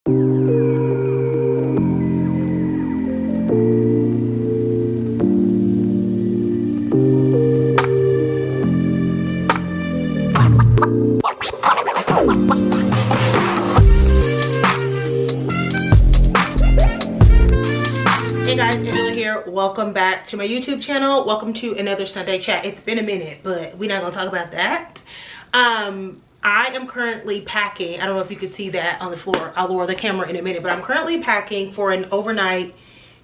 Hey guys, Angela here. Welcome back to my YouTube channel. Welcome to another Sunday chat. It's been a minute, but we're not gonna talk about that. I am currently packing. I don't know if you could see that on the floor. I'll lower the camera in a minute, but I'm currently packing for an overnight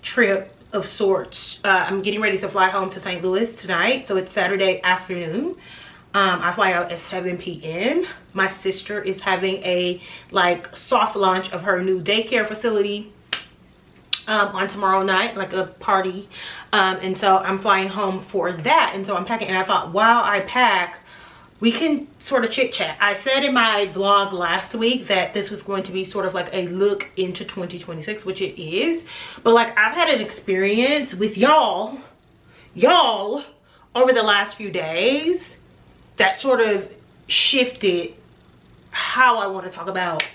trip of sorts. I'm getting ready to fly home to St. Louis tonight, so it's Saturday afternoon. I fly out at 7 p.m. My sister is having a soft launch of her new daycare facility on tomorrow night, like a party, and so I'm flying home for that. And so I'm packing, and I thought while I pack we can sort of chit chat. I said in my vlog last week that this was going to be sort of like a look into 2026, which it is, but like I've had an experience with y'all over the last few days that sort of shifted how I want to talk about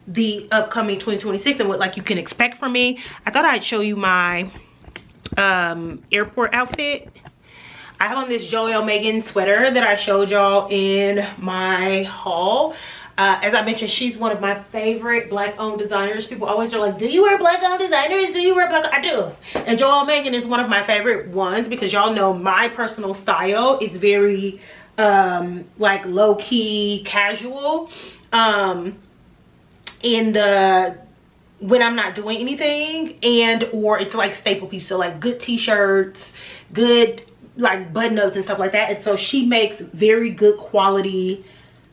the upcoming 2026 and what you can expect from me. I thought I'd show you my airport outfit. I have on this Joelle Megan sweater that I showed y'all in my haul. As I mentioned, she's one of my favorite black owned designers. People always are like, do you wear black owned designers? Do you wear black? I do. And Joelle Megan is one of my favorite ones because y'all know my personal style is very low-key casual. When I'm not doing anything, and or it's like staple piece, so like good t-shirts, good button-ups and stuff like that. And so she makes very good quality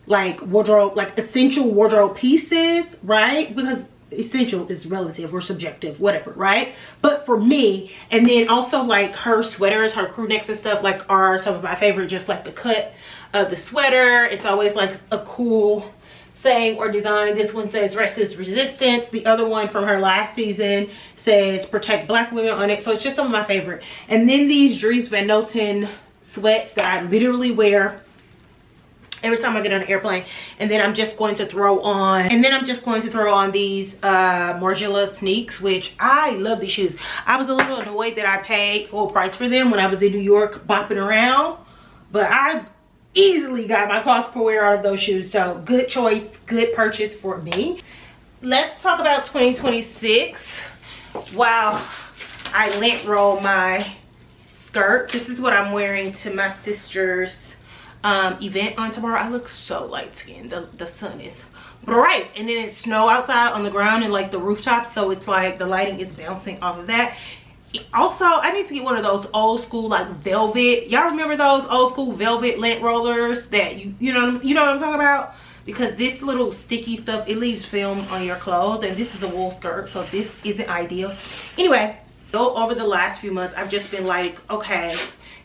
wardrobe, essential wardrobe pieces, right? Because essential is relative or subjective, whatever, right? But for me, and then also her sweaters, her crew necks and stuff are some of my favorite. Just the cut of the sweater, it's always a cool saying or design. This one says rest is resistance. The other one from her last season says protect black women on it. So it's just some of my favorite. And then these Dries Van Noten sweats that I literally wear every time I get on an airplane. And then I'm just going to throw on these Margiela sneaks, which I love these shoes. I was a little annoyed that I paid full price for them when I was in New York bopping around, but I easily got my cost per wear out of those shoes. So good choice, good purchase for me. Let's talk about 2026. Wow, I lint roll my skirt. This is what I'm wearing to my sister's event on tomorrow. I look so light skinned. The sun is bright, and then it's snow outside on the ground and the rooftop, so it's the lighting is bouncing off of that. Also, I need to get one of those old school velvet. Y'all remember those old school velvet lint rollers that you know what I'm talking about? Because this little sticky stuff, it leaves film on your clothes, and this is a wool skirt, so this isn't ideal. Anyway, over the last few months I've just been okay,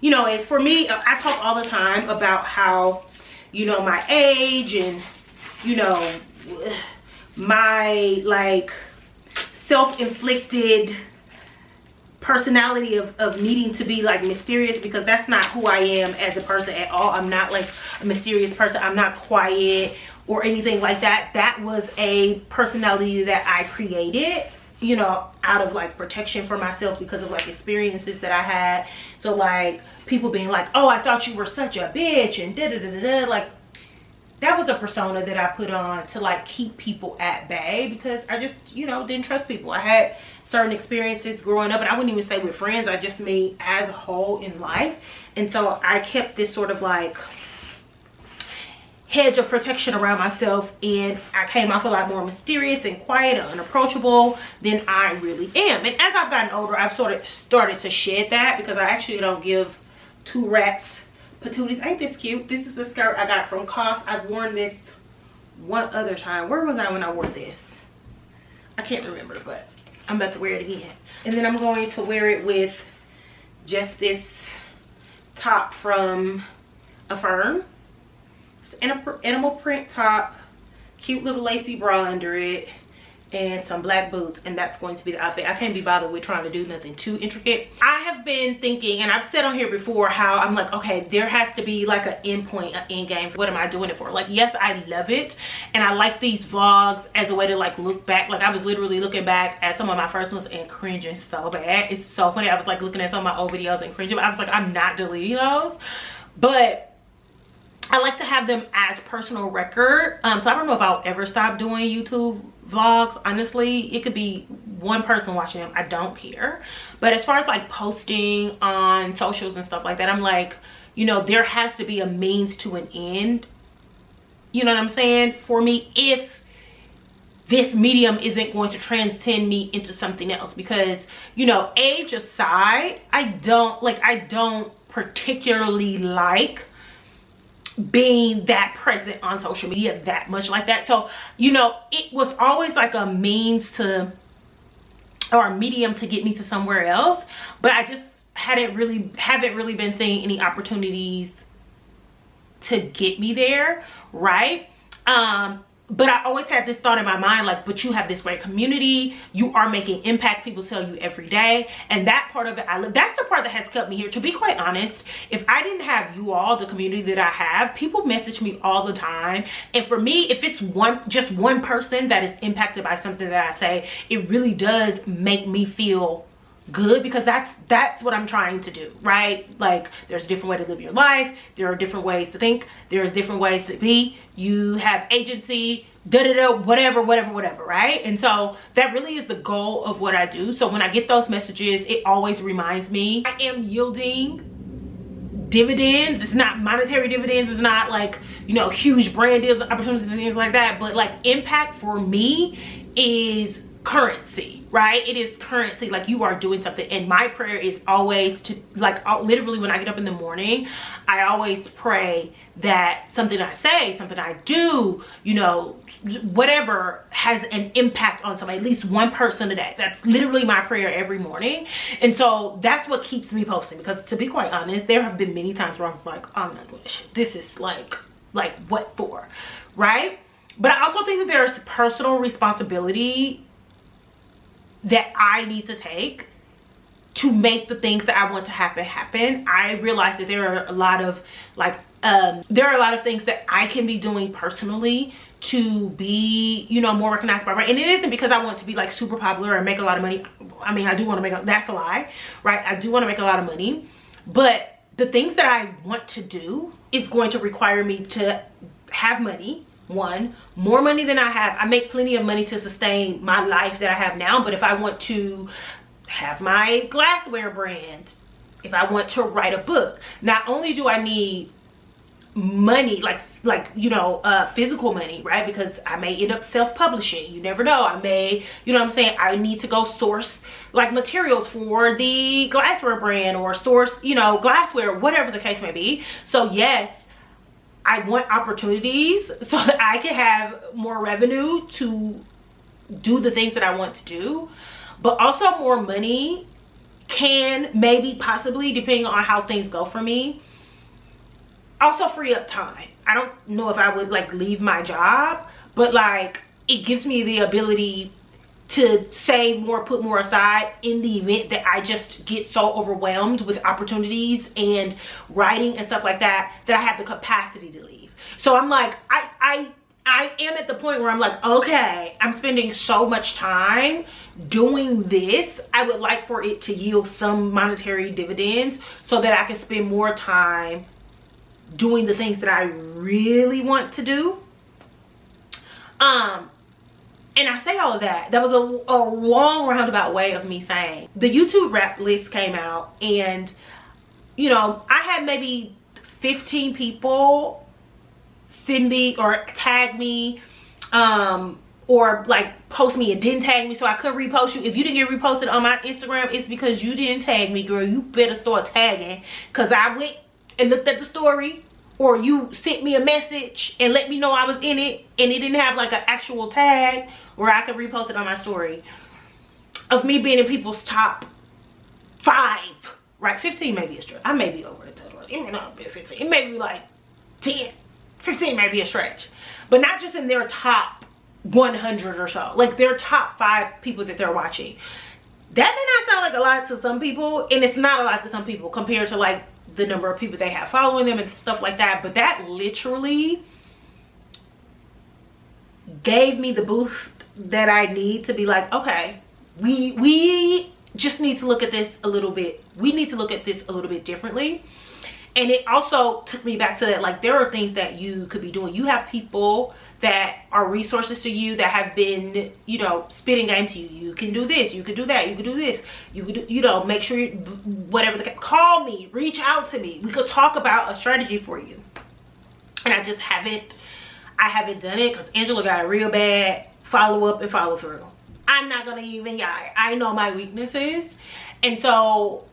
and for me, I talk all the time about how my age and my self-inflicted personality of needing to be mysterious, because that's not who I am as a person at all. I'm not a mysterious person. I'm not quiet or anything like that. That was a personality that I created out of protection for myself because of experiences that I had. So people being oh, I thought you were such a bitch and da da da da da. That was a persona that I put on to keep people at bay, because I just didn't trust people. I had certain experiences growing up, and I wouldn't even say with friends, I just mean as a whole in life. And so I kept this sort of hedge of protection around myself, and I came off a lot more mysterious and quiet and unapproachable than I really am. And as I've gotten older, I've sort of started to shed that, because I actually don't give two rats patooties. Ain't this cute? This is the skirt I got from COS. I've worn this one other time. Where was I when I wore this? I can't remember, but I'm about to wear it again. And then I'm going to wear it with just this top from Affirm. It's an animal print top, cute little lacy bra under it, and some black boots, and that's going to be the outfit. I can't be bothered with trying to do nothing too intricate. I have been thinking, and I've said on here before, how I'm like, okay, there has to be like an end point, an end game. What am I doing it for? Like, yes, I love it, and I like these vlogs as a way to like look back. Like, I was literally looking back at some of my first ones and cringing so bad. It's so funny. I was like looking at some of my old videos and cringing. I was like, I'm not deleting those, but I like to have them as personal record. So I don't know if I'll ever stop doing YouTube vlogs. Honestly, it could be one person watching them. I don't care. But as far as like posting on socials and stuff like that, I'm like, you know, there has to be a means to an end. You know what I'm saying? For me, if this medium isn't going to transcend me into something else, because, you know, age aside, I don't particularly like being that present on social media that much like that. So, you know, it was always like a means to, or a medium to get me to somewhere else, but I just haven't really been seeing any opportunities to get me there, right? But I always had this thought in my mind, like, but you have this great community, you are making impact, people tell you every day, and that part of it, that's the part that has kept me here. To be quite honest, if I didn't have you all, the community that I have, people message me all the time, and for me, if it's just one person that is impacted by something that I say, it really does make me feel good, because that's what I'm trying to do, right? Like, there's a different way to live your life, there are different ways to think, there's different ways to be, you have agency, whatever, right? And so that really is the goal of what I do. So when I get those messages, it always reminds me I am yielding dividends. It's not monetary dividends, it's not like, you know, huge brand deals, opportunities and things like that, but like impact for me is currency, right? It is currency. Like, you are doing something, and my prayer is always to, like, literally when I get up in the morning, I always pray that something I say, something I do, you know, whatever, has an impact on somebody, at least one person a day. That's literally my prayer every morning. And so that's what keeps me posting, because to be quite honest, there have been many times where I was like, I'm not doing this shit. This is like what for, right? But I also think that there's personal responsibility that I need to take to make the things that I want to happen. I realize that there are a lot of things that I can be doing personally to be, you know, more recognized by, right? And it isn't because I want to be like super popular and make a lot of money. I mean, I do want to make that's a lie, right? I do want to make a lot of money, but the things that I want to do is going to require me to have money. One, more money than I have. I make plenty of money to sustain my life that I have now, but if I want to have my glassware brand, if I want to write a book, not only do I need money, like you know, physical money, right? Because I may end up self-publishing, you never know. I may, you know what I'm saying, I need to go source like materials for the glassware brand, or source, you know, glassware, whatever the case may be. So yes, I want opportunities so that I can have more revenue to do the things that I want to do, but also more money can, maybe, possibly, depending on how things go for me, also free up time. I don't know if I would like leave my job, but like, it gives me the ability to save more, put more aside in the event that I just get so overwhelmed with opportunities and writing and stuff like that, that I have the capacity to leave. So I'm like, I am at the point where I'm like, okay, I'm spending so much time doing this. I would like for it to yield some monetary dividends so that I can spend more time doing the things that I really want to do. And I say all of that. That was a long roundabout way of me saying the YouTube rap list came out, and you know, I had maybe 15 people send me or tag me, or like post me and didn't tag me, so I couldn't repost you. If you didn't get reposted on my Instagram, it's because you didn't tag me, girl. You better start tagging, because I went and looked at the story, or you sent me a message and let me know I was in it, and it didn't have like an actual tag where I could repost it on my story of me being in people's top 5, right? 15 may be a stretch. I may be over it. It may not be 15. It may be like 10. 15 may be a stretch. But not just in their top 100 or so, like their top 5 people that they're watching. That may not sound like a lot to some people, and it's not a lot to some people compared to like the number of people they have following them and stuff like that, but that literally gave me the boost that I need to be like, okay, we just need to look at this a little bit. We need to look at this a little bit differently. And it also took me back to that, like, there are things that you could be doing. You have people that are resources to you that have been, you know, spitting game to you. You can do this, you could do that, you could do this, you could do, you know, make sure you, whatever call me, reach out to me, we could talk about a strategy for you. And I just haven't done it because Angela got a real bad follow up and follow through. I'm not gonna even lie, I know my weaknesses. And so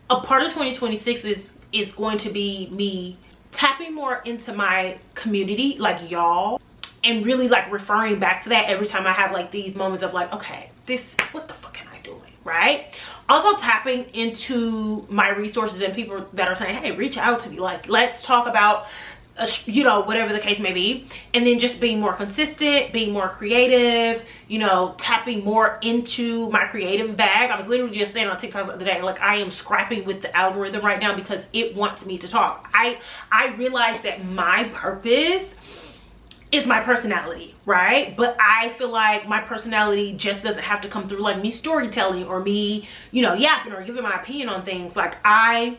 a part of 2026 is going to be me tapping more into my community, like y'all, and really like referring back to that every time I have like these moments of like, okay, this, what the fuck am I doing, right? Also tapping into my resources and people that are saying, hey, reach out to me, like, let's talk about you know, whatever the case may be. And then just being more consistent, being more creative, you know, tapping more into my creative bag. I was literally just saying on TikTok the other day, like, I am scrapping with the algorithm right now because it wants me to talk. I realize that my purpose is my personality, right? But I feel like my personality just doesn't have to come through like me storytelling or me, you know, yapping or giving my opinion on things. Like, I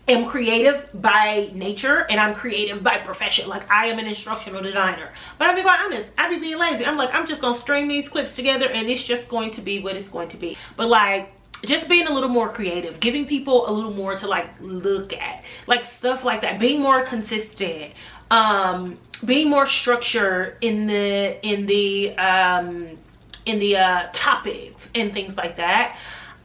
am creative by nature and I'm creative by profession. Like, I am an instructional designer, but I'll be quite honest, I be being lazy. I'm like, I'm just gonna string these clips together and it's just going to be what it's going to be. But like, just being a little more creative, giving people a little more to like look at, like stuff like that, being more consistent, being more structured in the topics and things like that.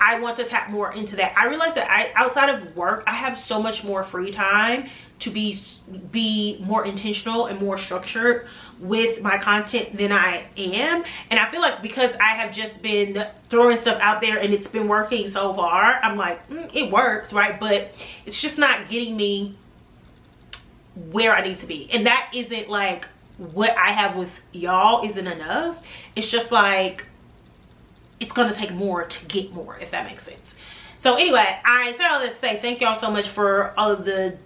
I want to tap more into that. I realize that outside of work, I have so much more free time to be more intentional and more structured with my content than I am. And I feel like because I have just been throwing stuff out there and it's been working so far, I'm like, it works, right? But it's just not getting me where I need to be. And that isn't like what I have with y'all isn't enough. It's just like, it's gonna take more to get more, if that makes sense. So anyway, I say all this to say thank y'all so much for all of the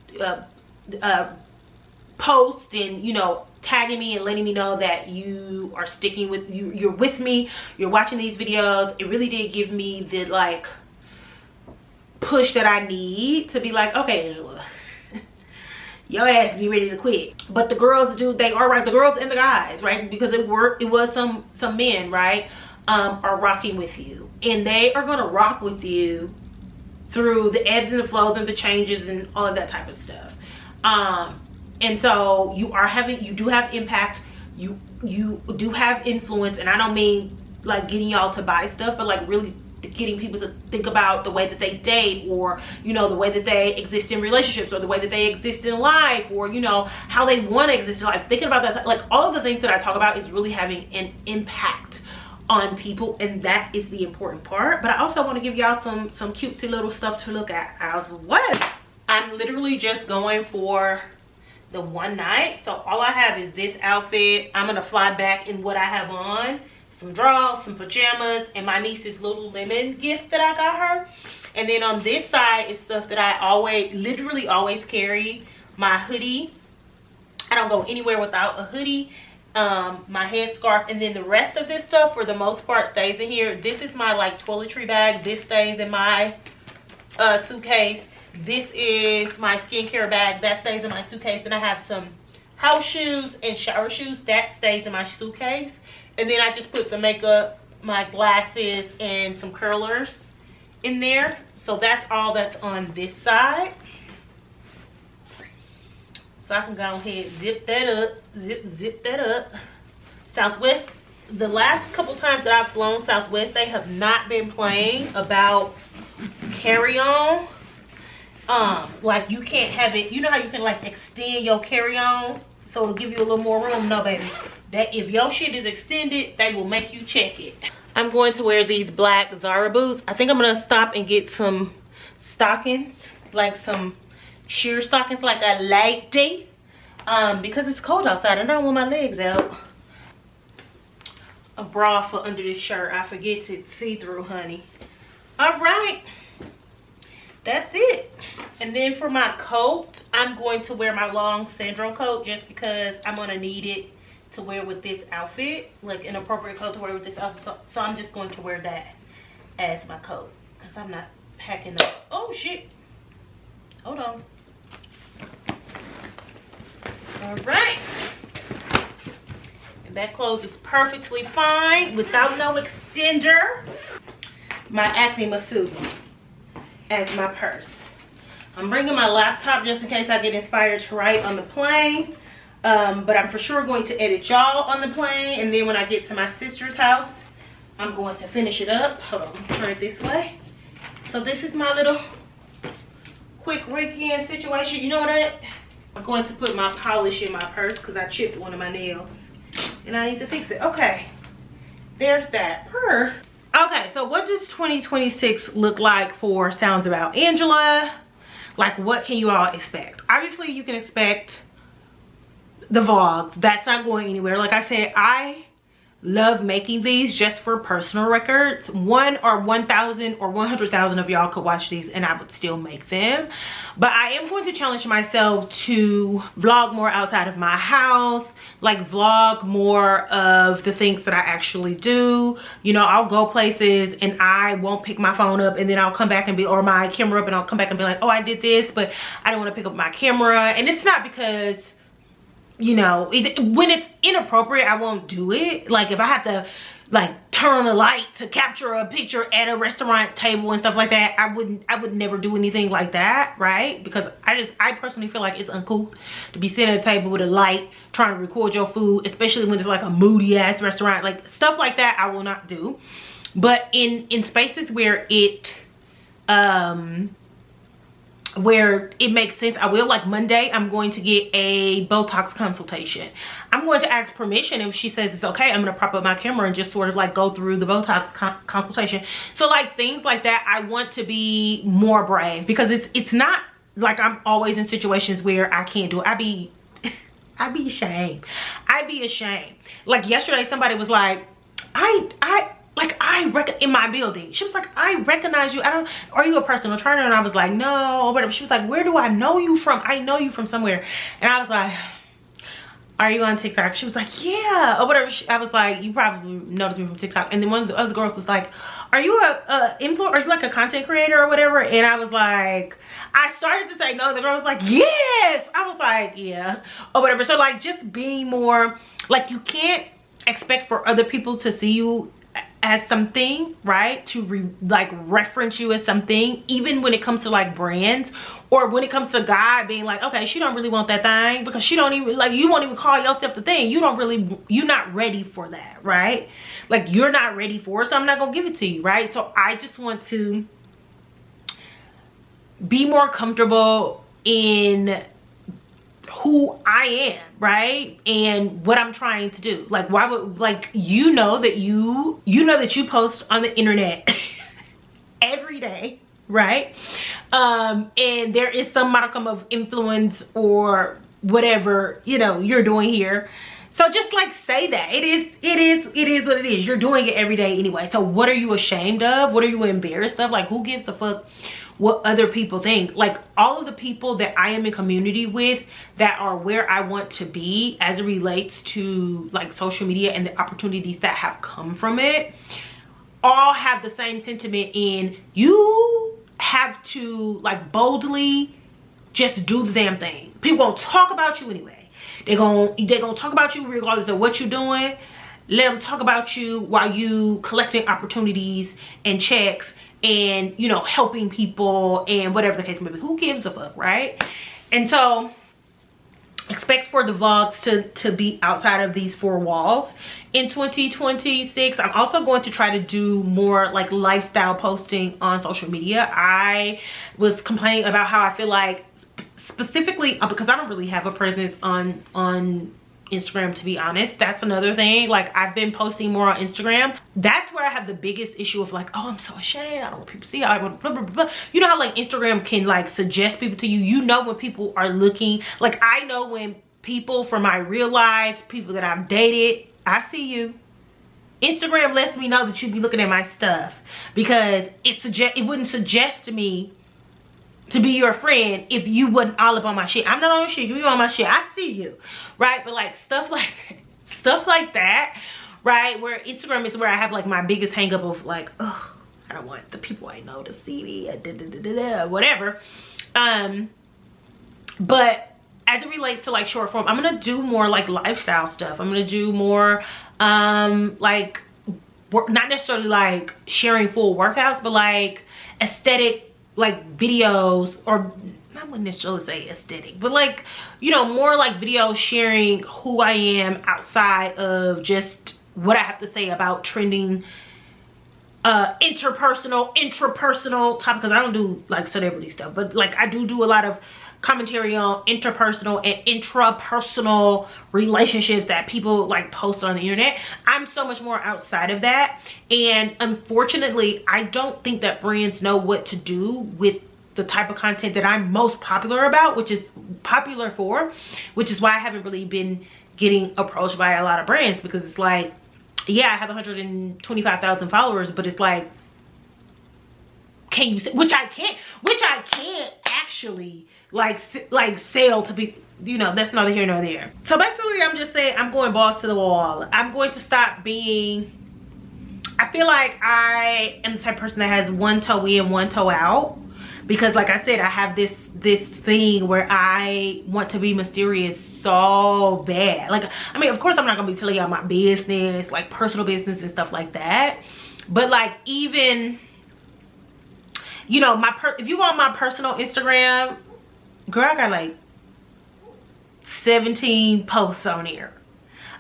posts and, you know, tagging me and letting me know that you are sticking with you're with me, you're watching these videos. It really did give me the like push that I need to be like, okay, Angela, your ass be ready to quit. But the girls do, they are right, the girls and the guys, right? Because it was some men, right, are rocking with you, and they are going to rock with you through the ebbs and the flows and the changes and all of that type of stuff. And so you do have impact, you do have influence, and I don't mean like getting y'all to buy stuff, but like really getting people to think about the way that they date, or, you know, the way that they exist in relationships, or the way that they exist in life, or, you know, how they want to exist in life. Thinking about that, like all of the things that I talk about is really having an impact on people, and that is the important part. But I also want to give y'all some cutesy little stuff to look at as well. I'm literally just going for the one night, so all I have is this outfit. I'm gonna fly back in what I have on, some drawers, some pajamas, and my niece's Lululemon gift that I got her. And then on this side is stuff that I literally always carry. My hoodie, I don't go anywhere without a hoodie, my headscarf, and then the rest of this stuff for the most part stays in here. This is my like toiletry bag. This stays in my suitcase. This is my skincare bag. That stays in my suitcase. And I have some house shoes and shower shoes. That stays in my suitcase. And then I just put some makeup, my glasses, and some curlers in there. So that's all that's on this side. So I can go ahead, zip that up, zip that up. Southwest, the last couple times that I've flown Southwest, they have not been playing about carry-on. Like you can't have it, you know how you can like extend your carry-on so it'll give you a little more room? No, baby. That if your shit is extended, they will make you check it. I'm going to wear these black Zara boots. I think I'm gonna stop and get some stockings, like some sheer stockings, like a light day, because it's cold outside and I don't want my legs out. a bra for under this shirt. I forget it's see-through, honey. All right, that's it. And then for my coat, I'm going to wear my long Sandro coat just because I'm gonna need it to wear with this outfit, like an appropriate coat to wear with this outfit. So I'm just going to wear that as my coat because I'm not packing up. Oh shit, hold on. All right, and that clothes is perfectly fine without no extender. My acne masseuse as my purse. I'm bringing my laptop just in case I get inspired to write on the plane. But I'm for sure going to edit y'all on the plane, and then when I get to my sister's house, I'm going to finish it up. Hold on, turn it this way. So this is my little quick weekend situation. You know what? I'm going to put my polish in my purse because I chipped one of my nails and I need to fix it. Okay, there's that. Okay, so what does 2026 look like for Sounds About Angela? Like, what can you all expect? Obviously, you can expect the vlogs. That's not going anywhere. Like I said, I love making these just for personal records. 1 or 1,000 or 100,000 of y'all could watch these and I would still make them. But I am going to challenge myself to vlog more outside of my house, like vlog more of the things that I actually do. You know, I'll go places and I won't pick my phone up, and then I'll come back and be, or my camera up, and I'll come back and be like, oh, I did this, but I don't want to pick up my camera. And it's not because, you know, when it's inappropriate, I won't do it. Like if I have to like turn on the light to capture a picture at a restaurant table and stuff like that, I would never do anything like that, right? Because I personally feel like it's uncool to be sitting at a table with a light trying to record your food, especially when it's like a moody ass restaurant. Like stuff like that I will not do. But in spaces where it makes sense, I will. Like Monday, I'm going to get a Botox consultation. I'm going to ask permission. If she says it's okay, I'm going to prop up my camera and just sort of like go through the Botox consultation. So like things like that, I want to be more brave, because it's not like I'm always in situations where I can't do it. I'd be ashamed. I'd be ashamed. Like yesterday, somebody was like, in my building, she was like, I recognize you. Are you a personal trainer? And I was like, no, or whatever. She was like, where do I know you from? I know you from somewhere. And I was like, are you on TikTok? She was like, yeah, or whatever. I was like, you probably noticed me from TikTok. And then one of the other girls was like, are you a influencer? Are you like a content creator or whatever? And I was like, I started to say no. The girl was like, yes. I was like, yeah, or whatever. So like just being more like, you can't expect for other people to see you as something, right? To reference you as something, even when it comes to like brands, or when it comes to God being like, okay, she don't really want that thing, because she don't even, like, you won't even call yourself the thing. You're not ready for that, right? Like you're not ready for it, so I'm not gonna give it to you, right? So I just want to be more comfortable in who I am, right? And what I'm trying to do. Like, why would, like, you know that you post on the internet every day, right? And there is some modicum of influence or whatever, you know, you're doing here. So just like say that it is what it is. You're doing it every day anyway. So what are you ashamed of? What are you embarrassed of? Like, who gives a fuck what other people think? Like, all of the people that I am in community with that are where I want to be as it relates to like social media and the opportunities that have come from it, all have the same sentiment in, you have to like boldly just do the damn thing. People gonna talk about you anyway. They're gonna talk about you regardless of what you're doing. Let them talk about you while you collecting opportunities and checks and, you know, helping people and whatever the case may be. Who gives a fuck, right? And so expect for the vlogs to be outside of these four walls in 2026. I'm also going to try to do more like lifestyle posting on social media. I was complaining about how I feel like, specifically because I don't really have a presence on Instagram, to be honest. That's another thing. Like, I've been posting more on Instagram. That's where I have the biggest issue of like, oh, I'm so ashamed, I don't want people to see, I want blah, blah, blah. You know how like Instagram can like suggest people to you. You know when people are looking. Like, I know when people from my real life, people that I've dated, I see you. Instagram lets me know that you be looking at my stuff, because it wouldn't suggest to me to be your friend if you wasn't all up on my shit. I'm not on your shit, you on my shit, I see you, right? But like stuff like that, right? Where Instagram is where I have like my biggest hang up of like, oh, I don't want the people I know to see me, whatever. But as it relates to like short form, I'm gonna do more like lifestyle stuff. I'm gonna do more like not necessarily like sharing full workouts, but like aesthetic like videos, or I wouldn't necessarily say aesthetic, but like, you know, more like videos sharing who I am outside of just what I have to say about trending intrapersonal topic, because I don't do like celebrity stuff, but like I do a lot of commentary on interpersonal and intrapersonal relationships that people like post on the internet. I'm so much more outside of that, and unfortunately I don't think that brands know what to do with the type of content that I'm most popular about, which is why I haven't really been getting approached by a lot of brands, because it's like, yeah, I have 125,000 followers, but it's like, can you say, which I can't actually like sell to be, you know, that's neither here nor there. So basically I'm just saying I'm going balls to the wall. I'm going to stop being, I feel like I am the type of person that has one toe in, one toe out, because like I said, I have this thing where I want to be mysterious so bad. Like, I mean, of course I'm not gonna be telling y'all my business, like personal business and stuff like that, but like, even, you know, if you go on my personal Instagram, girl, I got like 17 posts on here.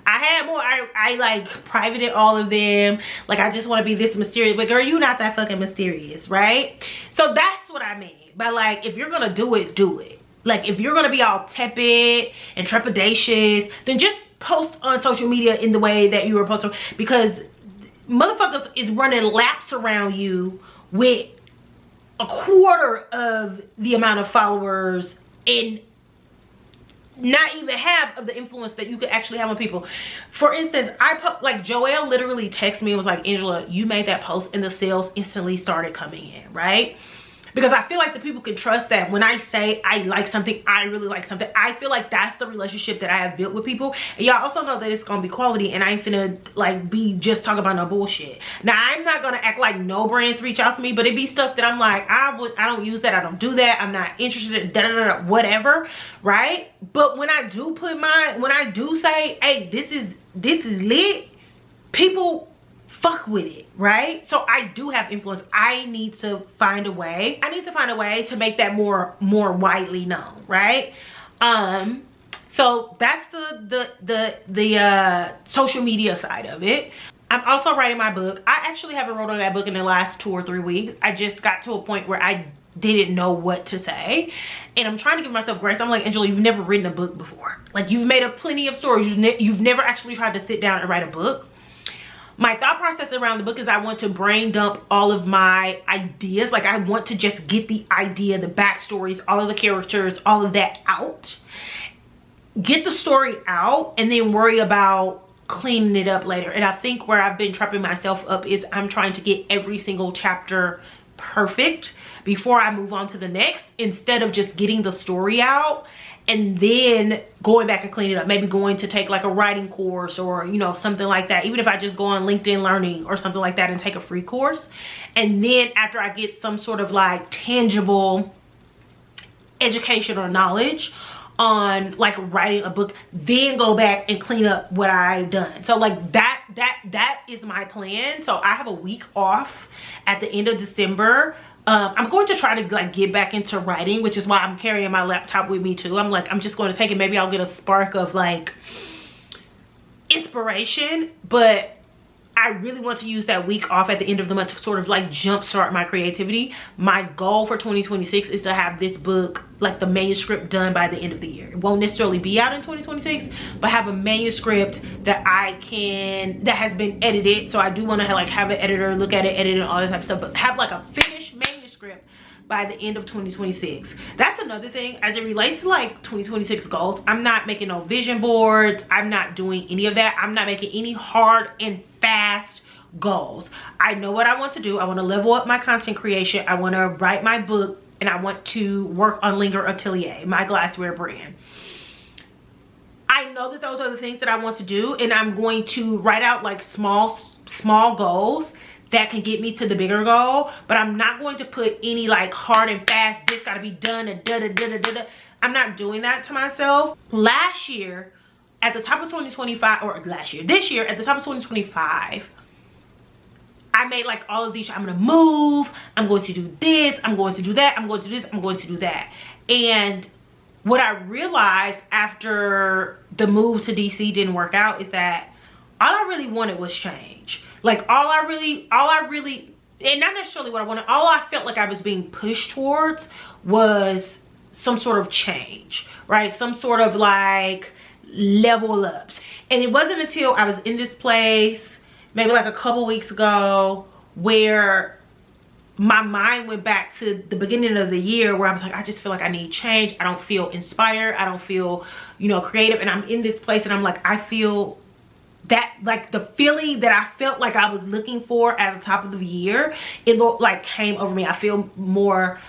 I had more, I like privated all of them. Like, I just want to be this mysterious, but girl, you not that fucking mysterious, right? So that's what I mean. But like, if you're gonna do it, do it. Like, if you're gonna be all tepid and trepidatious, then just post on social media in the way that you were supposed to, because motherfuckers is running laps around you with a quarter of the amount of followers and not even half of the influence that you could actually have on people. For instance, like Joelle literally texted me and was like, Angela, you made that post and the sales instantly started coming in, right? Because I feel like the people can trust that when I say I like something, I really like something. I feel like that's the relationship that I have built with people. And y'all also know that it's gonna be quality, and I ain't finna like be just talking about no bullshit. Now, I'm not gonna act like no brands reach out to me, but it be stuff that I'm like, I don't use that, I don't do that, I'm not interested in whatever, right? But when I do say, hey, this is lit, people fuck with it, right? So I do have influence. I need to find a way to make that more widely known, right? So that's the social media side of it. I'm also writing my book. I actually haven't wrote on that book in the last 2 or 3 weeks. I just got to a point where I didn't know what to say, and I'm trying to give myself grace. I'm like, Angela, you've never written a book before. Like, you've made up plenty of stories. You've never actually tried to sit down and write a book. My thought process around the book is I want to brain dump all of my ideas. Like, I want to just get the idea, the backstories, all of the characters, all of that out. Get the story out, and then worry about cleaning it up later. And I think where I've been trapping myself up is I'm trying to get every single chapter perfect before I move on to the next, instead of just getting the story out and then going back and clean it up. Maybe going to take like a writing course, or, you know, something like that. Even if I just go on LinkedIn Learning or something like that and take a free course. And then after I get some sort of like tangible education or knowledge on like writing a book, then go back and clean up what I've done. So like that is my plan. So I have a week off at the end of December. I'm going to try to like get back into writing, which is why I'm carrying my laptop with me too. I'm like, I'm just going to take it. Maybe I'll get a spark of like inspiration, but I really want to use that week off at the end of the month to sort of like jumpstart my creativity. My goal for 2026 is to have this book, like the manuscript, done by the end of the year. It won't necessarily be out in 2026, but have a manuscript that that has been edited. So I do want to like have an editor look at it, edit it, all that type of stuff, but have like a finished manuscript by the end of 2026. That's another thing as it relates to like 2026 goals. I'm not making no vision boards. I'm not doing any of that. I'm not making any hard and fast goals. I know what I want to do. I want to level up my content creation. I want to write my book, and I want to work on Linger Atelier, my glassware brand. I know that those are the things that I want to do, and I'm going to write out like small goals that can get me to the bigger goal, but I'm not going to put any like hard and fast, this gotta be done and da da da da da. I'm not doing that to myself. Last year at the top of 2025, or this year at the top of 2025, I made like all of these. I'm gonna move, I'm going to do this, I'm going to do that, I'm going to do this, I'm going to do that. And what I realized after the move to DC didn't work out is that all I really wanted was change. Like all I really, and not necessarily what I wanted, all I felt like I was being pushed towards was some sort of change, right? Some sort of like level ups. And it wasn't until I was in this place, maybe like a couple weeks ago, where my mind went back to the beginning of the year, where I was like, I just feel like I need change. I don't feel inspired. I don't feel, you know, creative. And I'm in this place and I'm like, I feel that, like the feeling that I felt like I was looking for at the top of the year, it like came over me. I feel more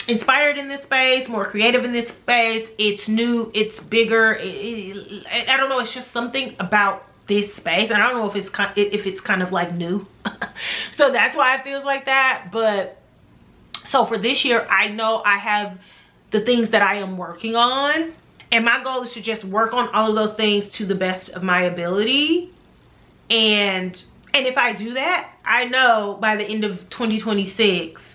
inspired in this space, more creative in this space. It's new, it's bigger. I don't know, it's just something about this space, and I don't know if it's kind of like new. So that's why it feels like that. But so for this year, I know I have the things that I am working on, and my goal is to just work on all of those things to the best of my ability. And if I do that, I know by the end of 2026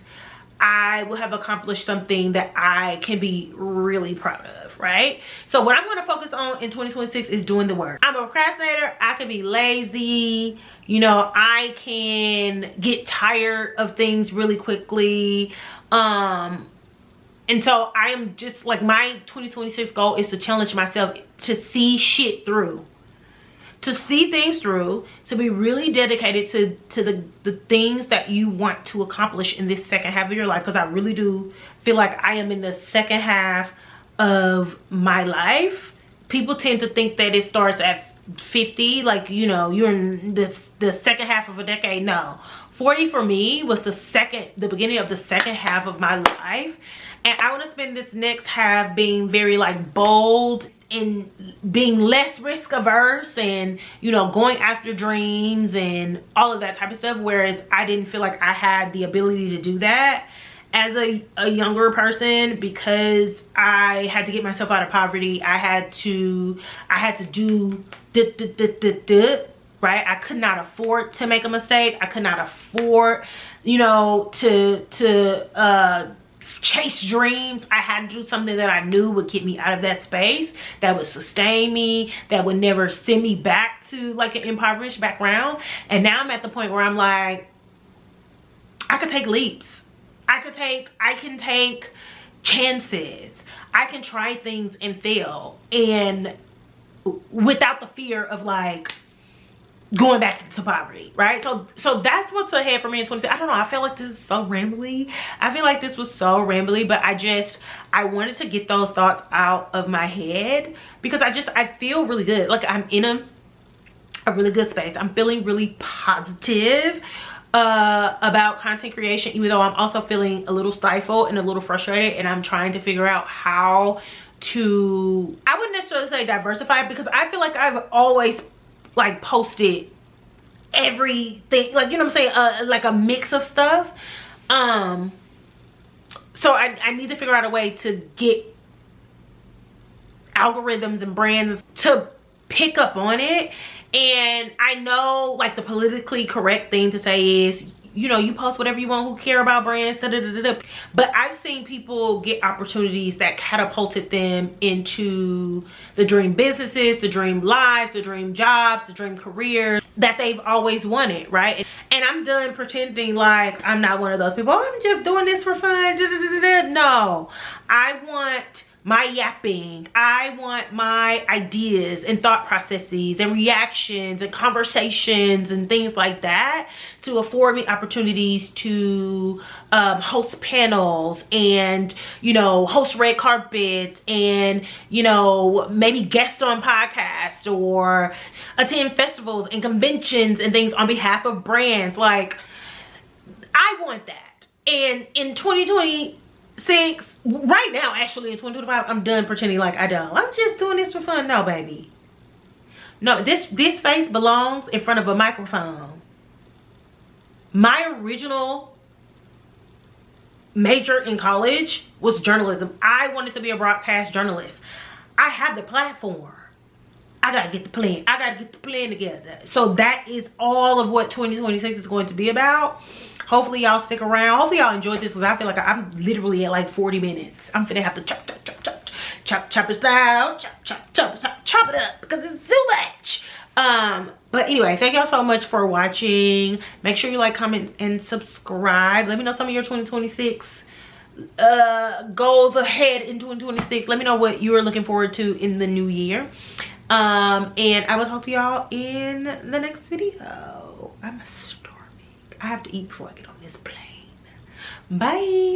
I will have accomplished something that I can be really proud of, right? So what I'm going to focus on in 2026 is doing the work. I'm a procrastinator. I can be lazy. You know, I can get tired of things really quickly. And so I am just like, my 2026 goal is to challenge myself to see shit through. To see things through, to be really dedicated to the things that you want to accomplish in this second half of your life. Because I really do feel like I am in the second half of my life. People tend to think that it starts at 50, like, you know, you're in the second half of a decade. No, 40 for me was the beginning of the second half of my life. And I want to spend this next half being very like bold and being less risk averse, and, you know, going after dreams and all of that type of stuff. Whereas I didn't feel like I had the ability to do that as a younger person, because I had to get myself out of poverty. I had to do right? I could not afford to make a mistake. I could not afford, you know, to chase dreams. I had to do something that I knew would get me out of that space, that would sustain me, that would never send me back to like an impoverished background. And now I'm at the point where I'm like, I could take leaps. I can take chances. I can try things and fail, and without the fear of like going back to poverty, right? So that's what's ahead for me in 2026. I don't know, I feel like this is so rambly. I feel like this was so rambly, but I wanted to get those thoughts out of my head, because I feel really good. Like I'm in a really good space. I'm feeling really positive about content creation, even though I'm also feeling a little stifled and a little frustrated, and I'm trying to figure out how to, I wouldn't necessarily say diversify, because I feel like I've always like posted everything, like, you know what I'm saying, like a mix of stuff. So I need to figure out a way to get algorithms and brands to pick up on it. And I know like the politically correct thing to say is, you know, you post whatever you want, who care about brands, da, da, da, da, da. But I've seen people get opportunities that catapulted them into the dream businesses, the dream lives, the dream jobs, the dream careers that they've always wanted, right? And I'm done pretending like I'm not one of those people. Oh, I'm just doing this for fun, da, da, da, da, da. No, I want my yapping. I want my ideas and thought processes and reactions and conversations and things like that to afford me opportunities to host panels and, you know, host red carpets and, you know, maybe guest on podcasts or attend festivals and conventions and things on behalf of brands. Like, I want that. And in 2026, right now, actually in 2025, I'm done pretending like I don't. I'm just doing this for fun. No, baby. No, this face belongs in front of a microphone. My original major in college was journalism. I wanted to be a broadcast journalist. I have the platform. I gotta get the plan. I gotta get the plan together. So that is all of what 2026 is going to be about. Hopefully y'all stick around. Hopefully y'all enjoyed this, because I feel like I'm literally at like 40 minutes. I'm finna have to chop it down, chop it up, because it's too much. But anyway, thank y'all so much for watching. Make sure you like, comment, and subscribe. Let me know some of your 2026 goals ahead in 2026. Let me know what you are looking forward to in the new year. And I will talk to y'all in the next video. I'm starving. I have to eat before I get on this plane. Bye.